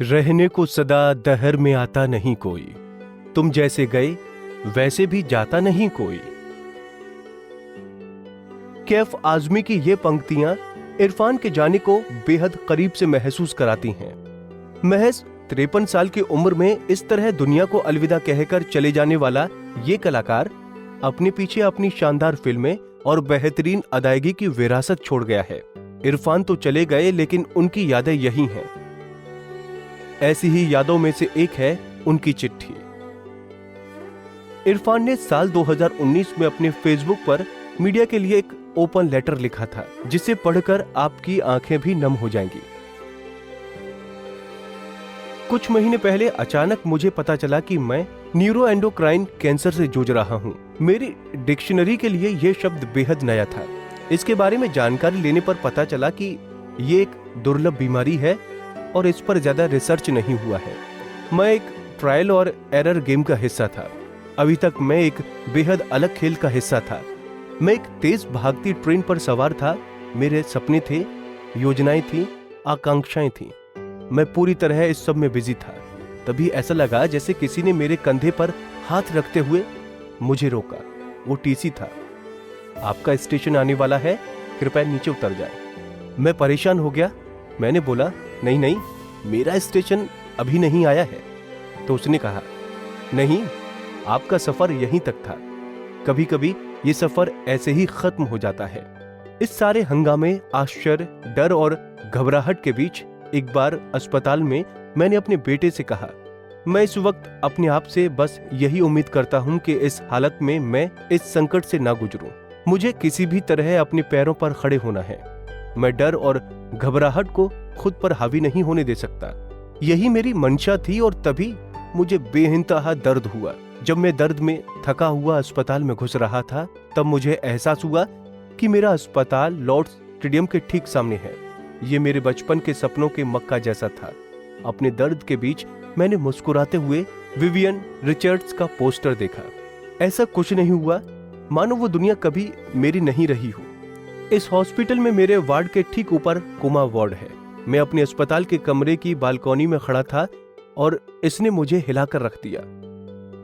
रहने को सदा दहर में आता नहीं कोई, तुम जैसे गए वैसे भी जाता नहीं कोई। कैफ आजमी की ये पंक्तियां इरफान के जाने को बेहद करीब से महसूस कराती हैं। महज 53 साल की उम्र में इस तरह दुनिया को अलविदा कहकर चले जाने वाला ये कलाकार अपने पीछे अपनी शानदार फिल्में और बेहतरीन अदायगी की विरासत छोड़ गया है। इरफान तो चले गए लेकिन उनकी यादें यही हैं। ऐसी ही यादों में से एक है उनकी चिट्ठी। इरफान ने साल 2019 में अपने फेसबुक पर मीडिया के लिए एक ओपन लेटर लिखा था, जिसे पढ़कर आपकी आंखें भी नम हो जाएंगी। कुछ महीने पहले अचानक मुझे पता चला कि मैं न्यूरोएंडोक्राइन कैंसर से जूझ रहा हूं। मेरी डिक्शनरी के लिए यह शब्द बेहद नया था। इसके बारे में जानकारी लेने पर पता चला कि यह एक दुर्लभ बीमारी है और इस पर ज्यादा रिसर्च नहीं हुआ है। मैं एक ट्रायल और एरर गेम का हिस्सा था। अभी तक मैं एक बेहद अलग खेल का हिस्सा था। मैं एक तेज भागती ट्रेन पर सवार था। मेरे सपने थे, योजनाएं थी, आकांक्षाएं थी। मैं पूरी तरह इस सब में बिजी था। तभी ऐसा लगा जैसे किसी ने मेरे कंधे पर हाथ रखते हुए मुझे रोका। वो टीसी था। आपका स्टेशन आने वाला है, कृपया नीचे उतर जाए। मैं परेशान हो गया। मैंने बोला, नहीं, मेरा स्टेशन अभी नहीं आया है। तो उसने कहा, नहीं, आपका सफर यहीं तक था। कभी कभी ये सफर ऐसे ही खत्म हो जाता है। इस सारे हंगामे, आश्चर्य, डर और घबराहट के बीच एक बार अस्पताल में मैंने अपने बेटे से कहा, मैं इस वक्त अपने आप से बस यही उम्मीद करता हूं कि इस हालत में मैं इस संकट से ना गुजरूं। मुझे किसी भी तरह अपने पैरों पर खड़े होना है। मैं डर और घबराहट को खुद पर हावी नहीं होने दे सकता। यही मेरी मंशा थी और तभी मुझे बेइंतहा दर्द हुआ। जब मैं दर्द में थका हुआ अस्पताल में घुस रहा था, तब मुझे एहसास हुआ कि मेरा अस्पताल लॉर्ड्स स्टेडियम के ठीक सामने है। ये मेरे बचपन के सपनों के मक्का जैसा था। अपने दर्द के बीच मैंने मुस्कुराते हुए विवियन रिचर्ड्स का पोस्टर देखा। ऐसा कुछ नहीं हुआ मानो वो दुनिया कभी मेरी नहीं रही हो। इस हॉस्पिटल में मेरे वार्ड के ठीक ऊपर कोमा वार्ड है। मैं अपने अस्पताल के कमरे की बालकनी में खड़ा था और इसने मुझे हिलाकर रख दिया।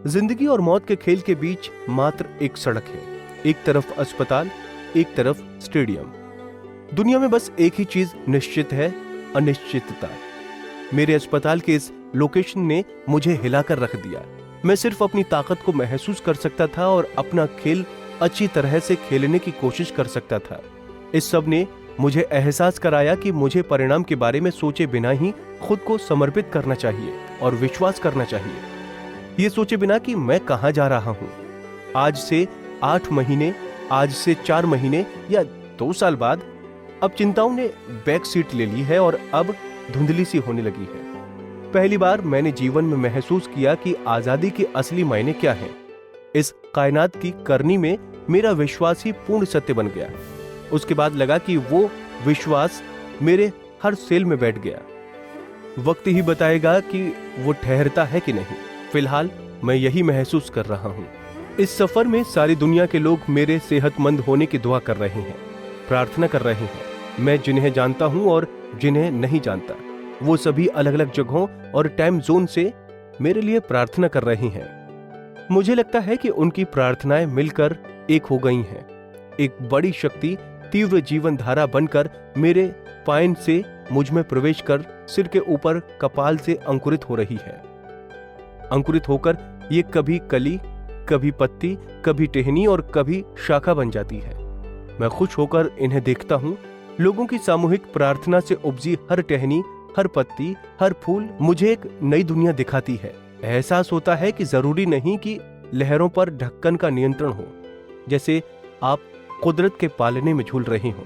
जिंदगी और मौत के खेल के बीच मात्र एक सड़क है। एक तरफ अस्पताल, एक तरफ स्टेडियम। दुनिया में बस एक ही चीज निश्चित है, अनिश्चितता। मेरे अस्पताल के इस लोकेशन ने मुझे हिलाकर रख दिया। मैं सिर्फ अपनी ताकत को महसूस कर सकता था और अपना खेल अच्छी तरह से खेलने की कोशिश कर सकता था। इस सब ने मुझे एहसास कराया कि मुझे परिणाम के बारे में सोचे बिना ही खुद को समर्पित करना चाहिए और विश्वास करना चाहिए। ये सोचे बिना कि मैं कहां जा रहा हूं। आज से 8 महीने, आज से 4 महीने या 2 साल बाद अब चिंताओं ने बैक सीट ले ली है और अब धुंधली सी होने लगी है। पहली बार मैंने जीवन में महसूस किया कि आजादी के असली मायने क्या है। इस कायनात की करनी में मेरा विश्वास ही पूर्ण सत्य बन गया। उसके बाद लगा कि वो विश्वास मेरे हर सेल में बैठ गया। वक्त ही बताएगा कि वो ठहरता है कि नहीं। फिलहाल मैं यही महसूस कर रहा हूँ। इस सफर में सारी दुनिया के लोग मेरे सेहतमंद होने की दुआ कर रहे हैं, प्रार्थना कर रहे हैं। मैं जिन्हें जानता हूँ और जिन्हें नहीं जानता, वो सभी अलग अलग जगहों और टाइम जोन से मेरे लिए प्रार्थना कर रहे हैं। मुझे लगता है कि उनकी प्रार्थनाएं मिलकर एक हो गई हैं। एक बड़ी शक्ति तीव्र जीवन धारा बनकर मेरे पाइन से मुझ में प्रवेश कर सिर के ऊपर कपाल से अंकुरित हो रही है। अंकुरित होकर ये कभी कली, कभी पत्ती, कभी टहनी और कभी शाखा बन जाती है। मैं खुश होकर इन्हें देखता हूँ। लोगों की सामूहिक प्रार्थना से उपजी हर टहनी, हर पत्ती, हर फूल मुझे एक नई दुनिया दिखाती है। एहसास होता है कि जरूरी नहीं कि लहरों पर ढक्कन का नियंत्रण हो, जैसे आप कुदरत के पालने में झूल रहे हो।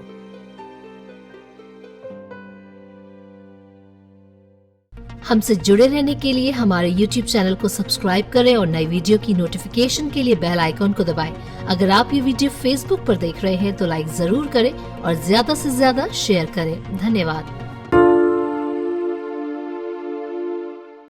हमसे जुड़े रहने के लिए हमारे YouTube चैनल को सब्सक्राइब करें और नई वीडियो की नोटिफिकेशन के लिए बेल आइकॉन को दबाएं। अगर आप ये वीडियो Facebook पर देख रहे हैं तो लाइक जरूर करें और ज्यादा से ज्यादा शेयर करें। धन्यवाद।